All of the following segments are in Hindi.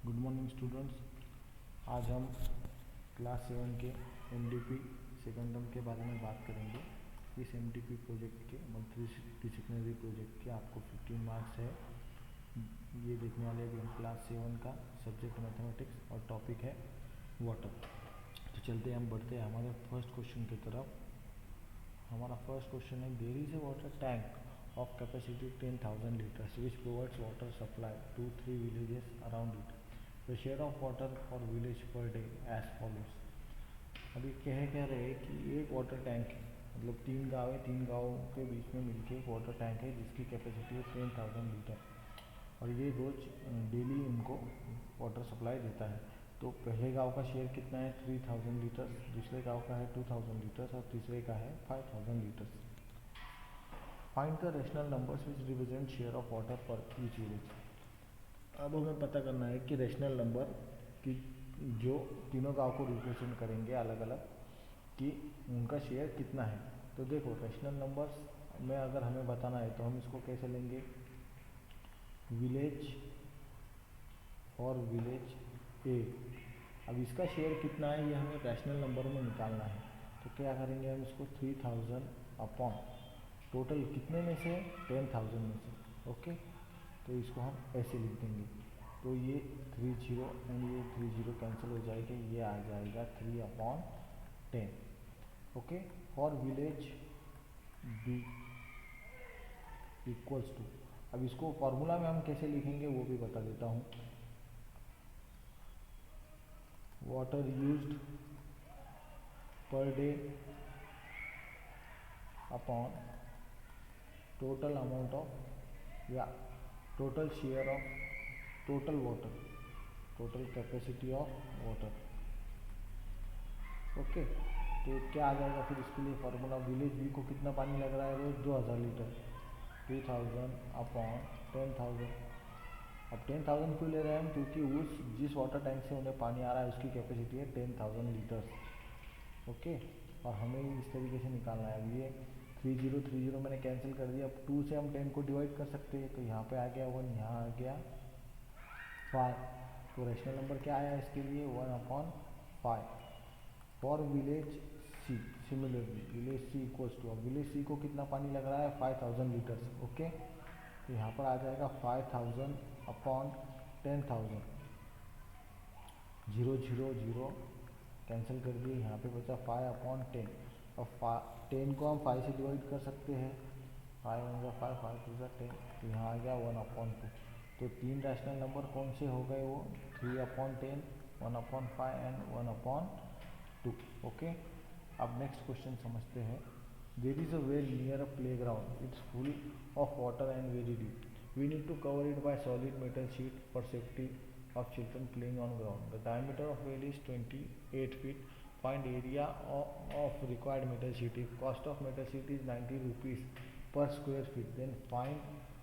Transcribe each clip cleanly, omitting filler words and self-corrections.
Good morning students. आज हम क्लास 7 के एमडीपी सेकेंड टर्म के बारे में बात करेंगे। इस एमडीपी प्रोजेक्ट के मल्टी डिसिप्लिनरी प्रोजेक्ट के आपको 15 मार्क्स है। ये देखने वाले अभी हम क्लास 7 का सब्जेक्ट मैथमेटिक्स और टॉपिक है वाटर। तो चलते हम बढ़ते हैं हमारे फर्स्ट क्वेश्चन की तरफ। हमारा फर्स्ट क्वेश्चन है, there is a water tank of capacity 10,000 liters which provides water supply to 3 villages around it. The share of water for village per day as follows. अभी कह रहे हैं कि एक वाटर टैंक है, मतलब तीन गाँव के बीच में मिलके एक वाटर टैंक है जिसकी कैपेसिटी है 10,000 लीटर और ये रोज डेली उनको वाटर सप्लाई देता है। तो पहले गांव का शेयर कितना है 3,000 लीटर्स, दूसरे गांव का है 2,000 लीटर्स और तीसरे का है 5,000 litres. Find the rational numbers which represent share of water पर ईच विलेज। अब हमें पता करना है कि रेशनल नंबर की जो तीनों गांव को रिप्रेजेंट करेंगे अलग अलग कि उनका शेयर कितना है। तो देखो रेशनल नंबर्स में अगर हमें बताना है तो हम इसको कैसे लेंगे, विलेज और विलेज ए। अब इसका शेयर कितना है ये हमें रैशनल नंबर में निकालना है। तो क्या करेंगे हम इसको 3,000 अपॉन टोटल कितने में से 10,000 में से, ओके। तो इसको हम ऐसे लिख देंगे। तो ये 30 एंड ये 30 कैंसिल हो जाएगा, ये आ जाएगा 3/10, okay. For village B equals to, अब इसको फॉर्मूला में हम कैसे लिखेंगे वो भी बता देता हूँ। Water used per day upon total amount of total share of total water, total capacity of water, okay. तो क्या आ जाएगा फिर इसके लिए फॉर्मूला, विलेज बी को कितना पानी लग रहा है रोज 2,000 लीटर, 2,000 अपॉन 10,000। अब 10,000 क्यों ले रहे हैं हम, क्योंकि उस जिस वाटर टैंक से उन्हें पानी आ रहा है उसकी कैपेसिटी है 10,000 लीटर्स, ओके। और हमें इस तरीके से निकालना है। अब ये 30 मैंने कैंसिल कर दिया। अब 2 से हम 10 को डिवाइड कर सकते हैं, तो यहाँ पे आ गया 1, यहाँ आ गया 5। तो रेशनल नंबर क्या आया इसके लिए 1/5। For village C similarly village C equals to, अब विलेज सी को कितना पानी लग रहा है 5,000 लीटर्स, ओके। तो यहाँ पर आ जाएगा 5,000 अपॉन 10,000, 0 कैंसिल कर दिए, यहाँ पे बचा 5/10। अब 10 को हम 5 से डिवाइड कर सकते हैं, 5 1 5 5 2 10, तो यहाँ आ गया 1/2। तो तीन रैशनल नंबर कौन से हो गए वो 3/10, 1/5 एंड 1/2, ओके। अब नेक्स्ट क्वेश्चन समझते हैं। There is a well near a playground, it's full of water and very deep, we need to cover it by solid metal sheet for safety of children playing on ground. The diameter of well is 28 feet. Find area of required metal sheet. If cost of metal sheet is 90 rupees per square feet, then find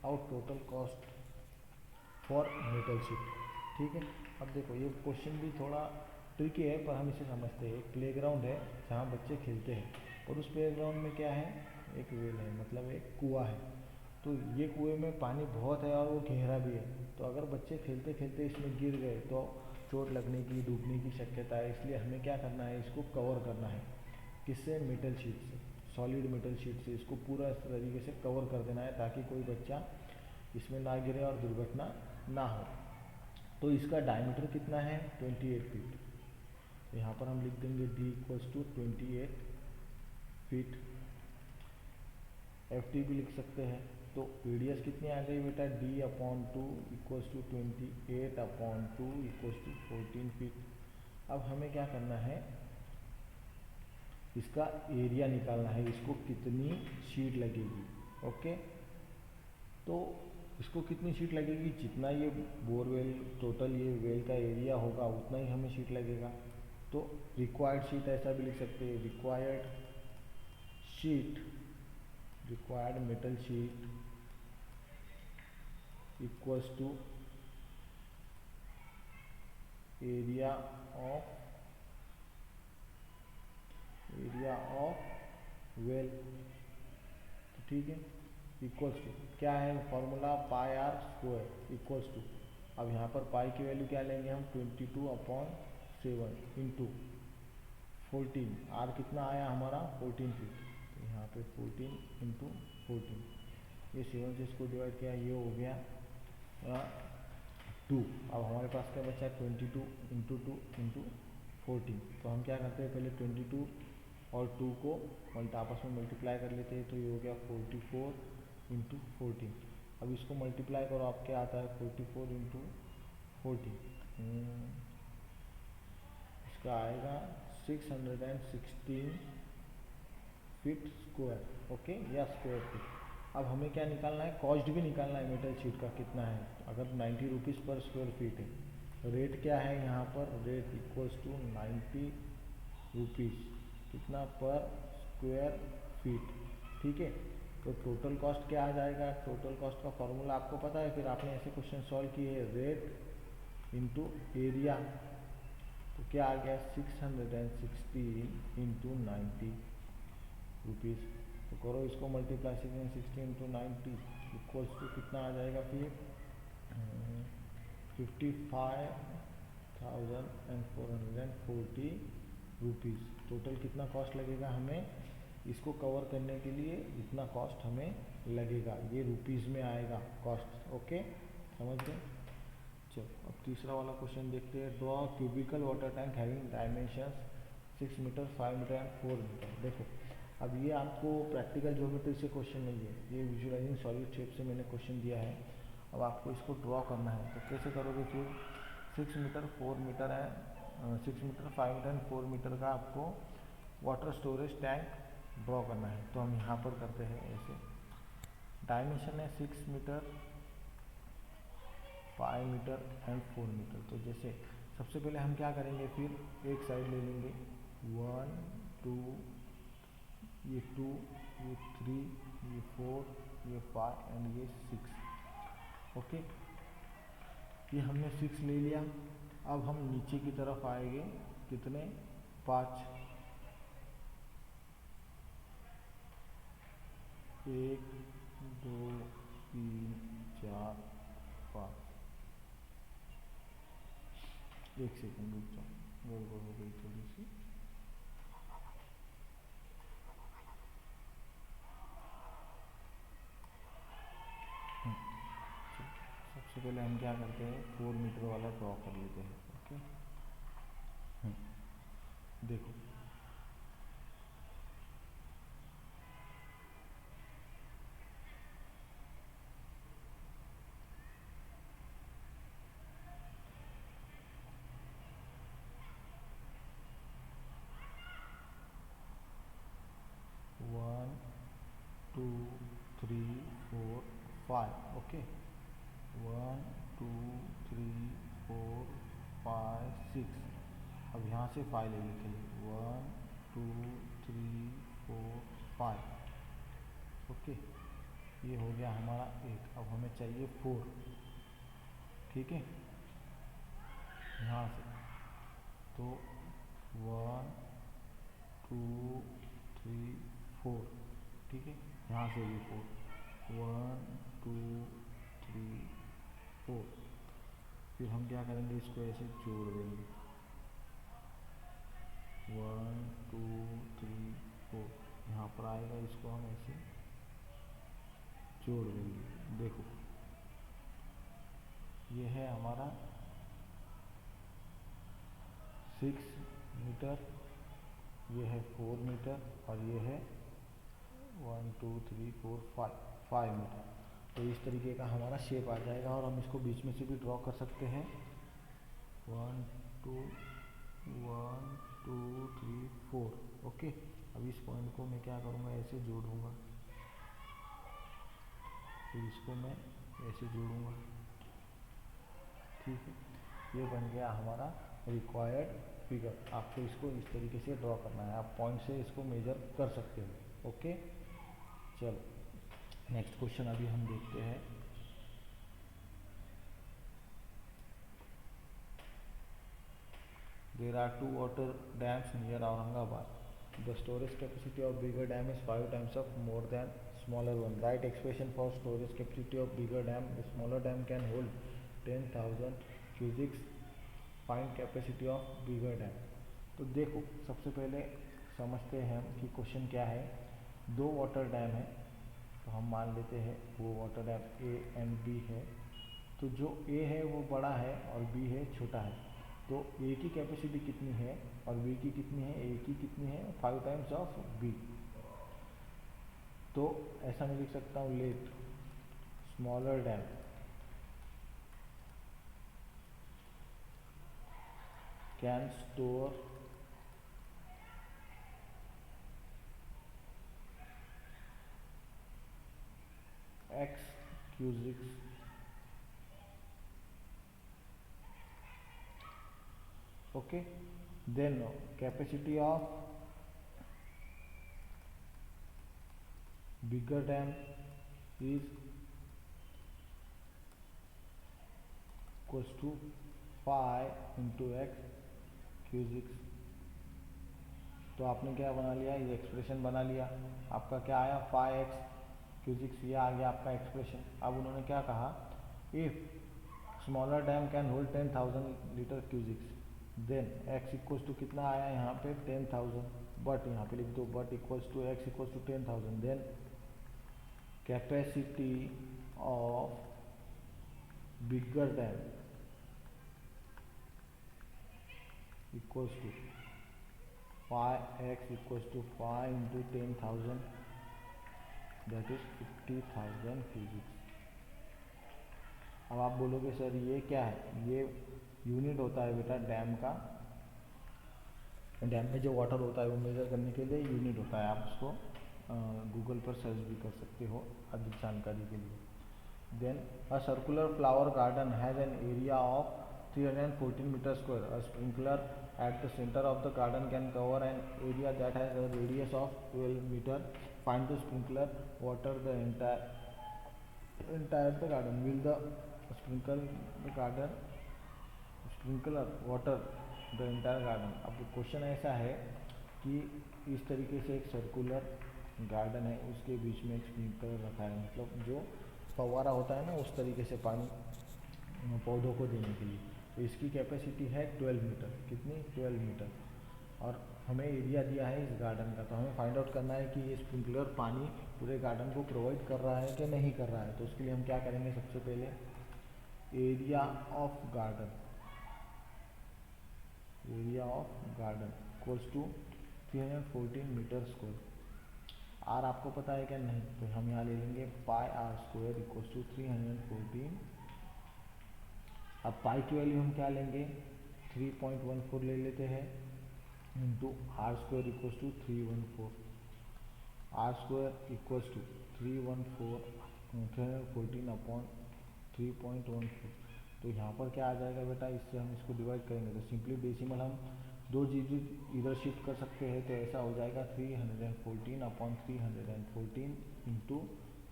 out total cost for metal sheet। ठीक है। अब देखो ये क्वेश्चन भी थोड़ा ट्रिकी है पर हम इसे समझते हैं। एक प्लेग्राउंड है जहाँ बच्चे खेलते हैं और उस प्लेग्राउंड में क्या है, एक वेल है, मतलब एक कुआं है। तो ये कुएं में पानी बहुत है और वो गहरा भी है। तो अगर बच्चे खेलते खेलते इसमें गिर गए तो चोट लगने की, डूबने की शक्यता है। इसलिए हमें क्या करना है, इसको कवर करना है। किससे, मेटल शीट से, सॉलिड मेटल शीट से इसको पूरा इस तरीके से कवर कर देना है ताकि कोई बच्चा इसमें ना गिरे और दुर्घटना ना हो। तो इसका डायमीटर कितना है 28 फीट। तो यहाँ पर हम लिख देंगे D equals to 28 feet. FT भी लिख सकते हैं। तो रेडियस कितनी आ गई बेटा, D/2 equals to 28/2 equals to 14 feet. अब हमें क्या करना है, इसका एरिया निकालना है, इसको कितनी शीट लगेगी, ओके। तो इसको कितनी शीट लगेगी, जितना ये बोरवेल टोटल ये वेल का एरिया होगा उतना ही हमें शीट लगेगा। तो रिक्वायर्ड शीट ऐसा भी लिख सकते हैं, required metal sheet equals to area of well, ठीक है। इक्वल्स टू क्या है formula, pi r square equals to अब यहाँ पर पाई की वैल्यू क्या लेंगे हम 22/7 इंटू 14। आर कितना आया हमारा 14 फीट, तो यहाँ पे 14 इंटू 14, ये 7 से इसको डिवाइड किया, ये हो गया 2। अब हमारे पास क्या बचा है 22 इंटू 2 इंटू 14। तो हम क्या करते हैं पहले 22 और 2 को आपस में मल्टीप्लाई कर लेते हैं, तो ये हो गया 44 इंटू 14। अब इसको मल्टीप्लाई करो, आप क्या आता है 44 इंटू 14, इसका आएगा 616 फीट स्क्वायर, ओके, या स्क्वायर फीट। अब हमें क्या निकालना है, कॉस्ट भी निकालना है मेटल शीट का कितना है। अगर 90 रुपीज़ पर स्क्वायर फीट है, रेट क्या है यहाँ पर, रेट इक्वल्स टू 90 रुपीज़ कितना पर स्क्वायर फीट, ठीक है। तो टोटल कॉस्ट क्या आ जाएगा, टोटल कॉस्ट का फॉर्मूला आपको पता है, फिर आपने ऐसे क्वेश्चन सॉल्व किए हैं, रेट इंटू एरिया, तो क्या आ गया 616 इंटू 90 रुपीज़। तो करो इसको मल्टीप्लाई, 616 इंटू 90 इक्वल्स टू कितना आ जाएगा फिर 55,440 रुपीज़। टोटल कितना कॉस्ट लगेगा हमें इसको कवर करने के लिए, इतना कॉस्ट हमें लगेगा, ये रुपीज़ में आएगा कॉस्ट, ओके, समझ गए। चलो अब तीसरा वाला क्वेश्चन देखते हैं। Draw cubical water tank having dimensions 6 metre, 5 metre and 4 metre. देखो अब ये आपको प्रैक्टिकल ज्योमेट्री से क्वेश्चन नहीं है, ये विजुअलाइजिंग सॉलिड शेप से मैंने क्वेश्चन दिया है। अब आपको इसको ड्रॉ करना है, तो कैसे करोगे फिर 6 मीटर 4 मीटर है, 6 मीटर 5 मीटर एंड 4 मीटर का आपको वाटर स्टोरेज टैंक ड्रॉ करना है। तो हम यहाँ पर करते हैं ऐसे, डायमेंशन है 6 मीटर 5 मीटर एंड 4 मीटर। तो जैसे सबसे पहले हम क्या करेंगे, फिर एक साइड ले लेंगे 1 2, ये 2, ये 3, ये 4, ये 5 एंड ये 6, ओके। ये हमने 6 ले लिया। अब हम नीचे की तरफ आएंगे, कितने 5, 1 2 3 4 5। एक सेकंड रुक जाओ, गड़बड़ हो गई थोड़ी सी। सबसे पहले हम क्या करते हैं 4 मीटर वाला ड्रॉ कर लेते हैं, ओके। देखो 1 2 3 4 5, ओके। 1 2 3 4 5 6। अब यहाँ से 5 ले लेते हैं, 1 2 3 4 5, ओके। ये हो गया हमारा 1। अब हमें चाहिए 4, ठीक है, यहाँ से। तो 1 2 3 4, ठीक है, यहाँ से भी 4, 1 2 3 4। फिर हम क्या करेंगे, इसको ऐसे जोड़ देंगे 1 2 3 4, यहाँ पर आएगा, इसको हम ऐसे जोड़ देंगे। देखो ये है हमारा 6 मीटर, ये है 4 मीटर और ये है 1 2 3 4 5 मीटर। तो इस तरीके का हमारा शेप आ जाएगा, और हम इसको बीच में से भी ड्रॉ कर सकते हैं 1 2 3 4, ओके। अब इस पॉइंट को मैं क्या करूँगा, ऐसे जोड़ूंगा, फिर इसको मैं ऐसे जोड़ूंगा, ठीक है। ये बन गया हमारा रिक्वायर्ड फिगर। आपको इसको इस तरीके से ड्रॉ करना है, आप पॉइंट से इसको मेजर कर सकते हो, ओके। चलो नेक्स्ट क्वेश्चन अभी हम देखते हैं। There are 2 water dams near Aurangabad. The storage capacity of bigger dam is 5 times of more than smaller one. Write expression for storage capacity of bigger dam. The smaller dam can hold 10,000 cusecs, find capacity of bigger dam. तो देखो सबसे पहले समझते हैं हम कि क्वेश्चन क्या है। दो वाटर डैम है, तो हम मान लेते हैं वो water dam A and B है। तो जो ए है वो बड़ा है और बी है छोटा है। तो ए की कैपेसिटी कितनी है और बी की कितनी है, ए की कितनी है 5 टाइम्स ऑफ बी। तो ऐसा मैं लिख सकता हूँ, let smaller dam can store x cubics okay. Then capacity of bigger dam is equals to 5 into x cubics। तो आपने क्या बना लिया, ये एक्सप्रेशन बना लिया। आपका क्या आया 5x क्यूजिक्स, ये आ गया आपका एक्सप्रेशन। अब उन्होंने क्या कहा, if smaller dam can hold 10,000 litre cusecs then x equals to कितना आया यहाँ पे 10,000, बट यहाँ पे लिख दो but equals to x equals to 10,000। Then capacity of bigger dam equals to 5x equals to 5 into 10,000 that is 50,000 cusecs. अब आप बोलोगे सर ये क्या है, ये यूनिट होता है बेटा डैम का। डैम में जो वाटर होता है वो मेजर करने के लिए यूनिट होता है। आप उसको गूगल पर सर्च भी कर सकते हो अधिक जानकारी के लिए। Then a circular flower garden has an area of 314 metre square. A sprinkler at the center of the garden can cover an area that has a radius of 12 meter. Find the sprinkler water the entire the garden. Will the sprinkler water the entire garden? अब क्वेश्चन ऐसा है कि इस तरीके से एक सर्कुलर गार्डन है, उसके बीच में एक स्प्रिंकलर रखा है, मतलब जो फव्वारा होता है ना उस तरीके से पानी पौधों को देने के लिए। तो इसकी कैपेसिटी है 12 मीटर, कितनी 12 मीटर, और हमें एरिया दिया है इस गार्डन का। तो हमें फाइंड आउट करना है कि ये स्प्रिंकलर पानी पूरे गार्डन को प्रोवाइड कर रहा है कि नहीं कर रहा है। तो उसके लिए हम क्या करेंगे, सबसे पहले area of garden equals to 314 metre square. R आपको पता है क्या नहीं, तो हम यहाँ ले लेंगे पाई आर स्क्वायर इक्वल्स टू 314। अब पाई की वैल्यू हम क्या लेंगे 3.14 ले लेते हैं, into R square equals to 314। R square equals to 314 upon 3.14। तो यहाँ पर क्या आ जाएगा बेटा, इससे हम इसको डिवाइड करेंगे तो सिंपली डेसिमल हम 2 डिजिट इधर शिफ्ट कर सकते हैं। तो ऐसा हो जाएगा 314 अपॉन 314 इंटू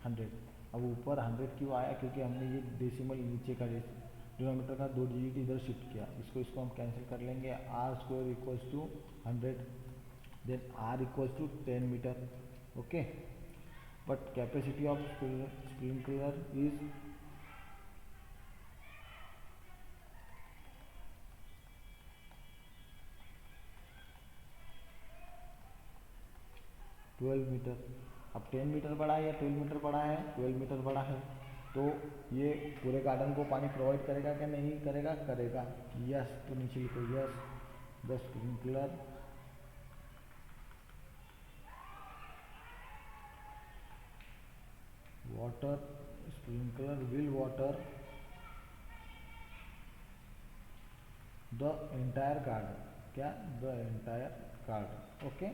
100। अब ऊपर 100 क्यों आया, क्योंकि हमने ये डेसिमल नीचे का डिनोमीटर का 2 डिजिट इधर शिफ्ट किया। इसको हम कैंसिल कर लेंगे। R square equals to 100, then R equals to 10 metre, okay. But capacity of sprinkler is 12 metre. अब 10 मीटर बड़ा है या 12 मीटर बड़ा है, 12 मीटर बड़ा है। तो ये पूरे गार्डन को पानी प्रोवाइड करेगा क्या, नहीं करेगा, करेगा। यस, तो नीचे लिखो yes the sprinkler will water the entire garden, क्या the entire garden, okay.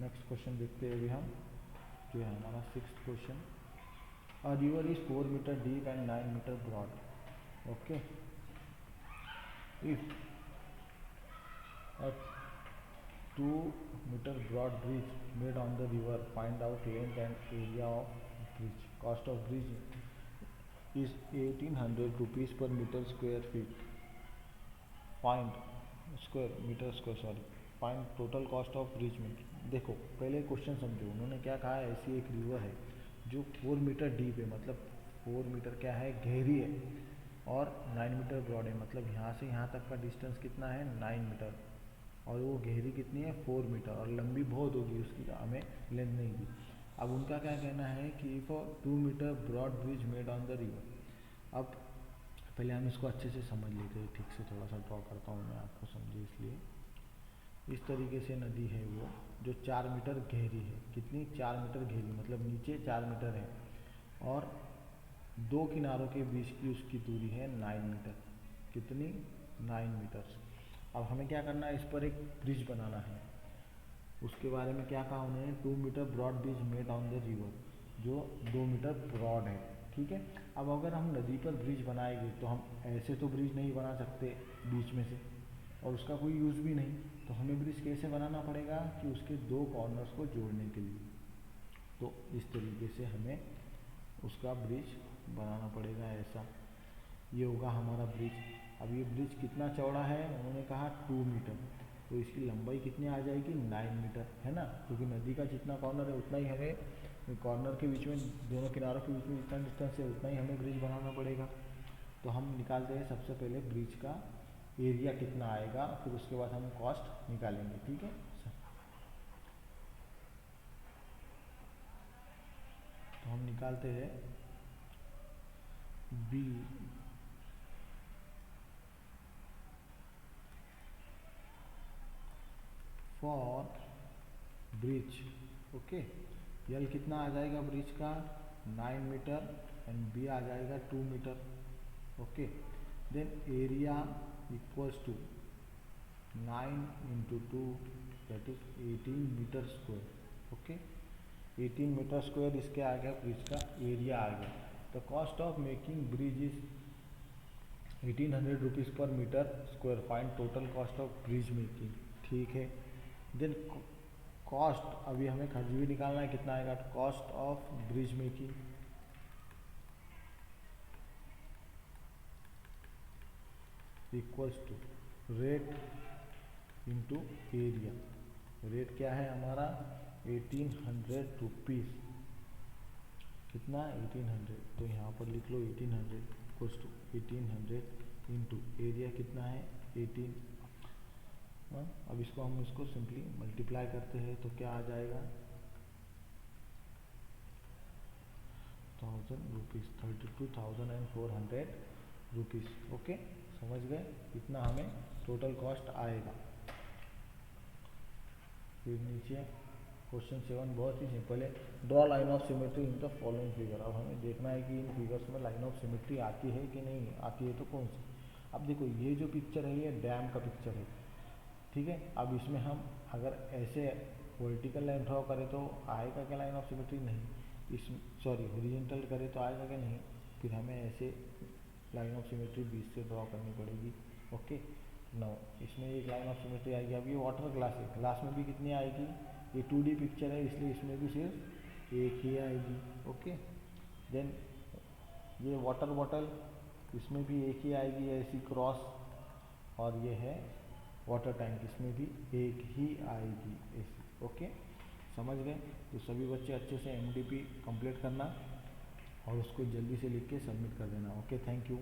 Next question देखते हैं अभी हम, जो है हमारा 6th question. A river is 4 metre deep and 9 metre broad, okay. If a 2 meter broad bridge made on the river, find out length and area of bridge. Cost of bridge is 1800 rupees per meter square feet. Find find total cost of bridge में। देखो पहले क्वेश्चन समझो, उन्होंने क्या कहा है, ऐसी एक रिवर है जो 4 मीटर डीप है, मतलब 4 मीटर क्या है, गहरी है, और 9 मीटर ब्रॉड है, मतलब यहाँ से यहाँ तक का डिस्टेंस कितना है 9 मीटर, और वो गहरी कितनी है 4 मीटर, और लंबी बहुत होगी उसकी, हमें लेंथ नहीं दी। अब उनका क्या कहना है कि for 2 metre broad bridge made on the river. अब पहले हम इसको अच्छे से समझ लेते हैं, ठीक से थोड़ा सा ड्रॉ करता हूँ मैं आपको समझे इसलिए। इस तरीके से नदी है वो, जो 4 मीटर गहरी है, कितनी 4 मीटर गहरी, मतलब नीचे 4 मीटर है, और दो किनारों के बीच की उसकी दूरी है 9 मीटर, कितनी 9 मीटर। अब हमें क्या करना है, इस पर एक ब्रिज बनाना है। उसके बारे में क्या कहा उन्होंने, 2 metre broad bridge made on the river, जो 2 मीटर ब्रॉड है, ठीक है। अब अगर हम नदी पर ब्रिज बनाएंगे तो हम ऐसे तो ब्रिज नहीं बना सकते बीच में से, और उसका कोई यूज़ भी नहीं, तो हमें ब्रिज कैसे बनाना पड़ेगा कि उसके दो कॉर्नर्स को जोड़ने के लिए, तो इस तरीके से हमें उसका ब्रिज बनाना पड़ेगा, ऐसा ये होगा हमारा ब्रिज। अब ये ब्रिज कितना चौड़ा है, उन्होंने कहा 2 मीटर, तो इसकी लंबाई कितनी आ जाएगी 9 मीटर, है ना, क्योंकि नदी का जितना कॉर्नर है उतना ही हमें कॉर्नर के बीच में, दोनों किनारों के बीच में जितना डिस्टेंस है उतना ही हमें ब्रिज बनाना पड़ेगा। तो हम निकालते हैं सबसे पहले ब्रिज का एरिया कितना आएगा, फिर उसके बाद हम कॉस्ट निकालेंगे, ठीक है। तो हम निकालते हैं बी फॉर ब्रिज, ओके। यल कितना आ जाएगा ब्रिज का 9 मीटर, एंड बी आ जाएगा 2 metre, okay. Then area equals to 9 into 2, that is 18 metre square, okay. 18 metre square इसके आ गया, ब्रिज का एरिया आ गया। The cost of making bridge is 1800 rupees per metre square, find total cost of bridge making, ठीक है। देन कॉस्ट, अभी हमें खर्च भी निकालना है, कितना आएगा, cost of bridge making equals to rate into area. Rate क्या है हमारा 1800 रुपीज़, कितना 1800, तो यहाँ पर लिख लो 1800 इक्वल्स टू 1800 इंटू एरिया कितना है 18। अब इसको सिंपली मल्टीप्लाई करते हैं तो क्या आ जाएगा 1000 रुपीज़, 32,400 रुपीज़, ओके। समझ गए, इतना हमें टोटल कॉस्ट आएगा। फिर नीचे क्वेश्चन 7 बहुत ही सिंपल है, draw line of symmetry in the following figure. अब हमें देखना है कि इन फिगर्स में लाइन ऑफ सिमेट्री आती है कि नहीं आती है, तो कौन सी। अब देखो ये जो पिक्चर है ये डैम का पिक्चर है, ठीक है। अब इसमें हम अगर ऐसे वर्टिकल लाइन ड्रॉ करें तो आएगा क्या लाइन ऑफ सिमेट्री, नहीं। इस सॉरी हॉरिजॉन्टल करें तो आएगा क्या, नहीं। फिर हमें ऐसे लाइन ऑफ सिमेट्री बीच से ड्रॉ करनी पड़ेगी, ओके। नो, इसमें एक लाइन ऑफ सिमेट्री आएगी। अब ये वाटर ग्लास है, ग्लास में भी कितनी आएगी, ये 2D पिक्चर है इसलिए इसमें भी सिर्फ एक ही आएगी, ओके। देन ये वाटर बॉटल, इसमें भी एक ही आएगी ऐसी क्रॉस, और ये है वाटर टैंक, इसमें भी एक ही आएगी ऐसी, ओके। समझ गए। तो सभी बच्चे अच्छे से MDP कंप्लीट करना और उसको जल्दी से लिख के सबमिट कर देना, ओके। Thank you.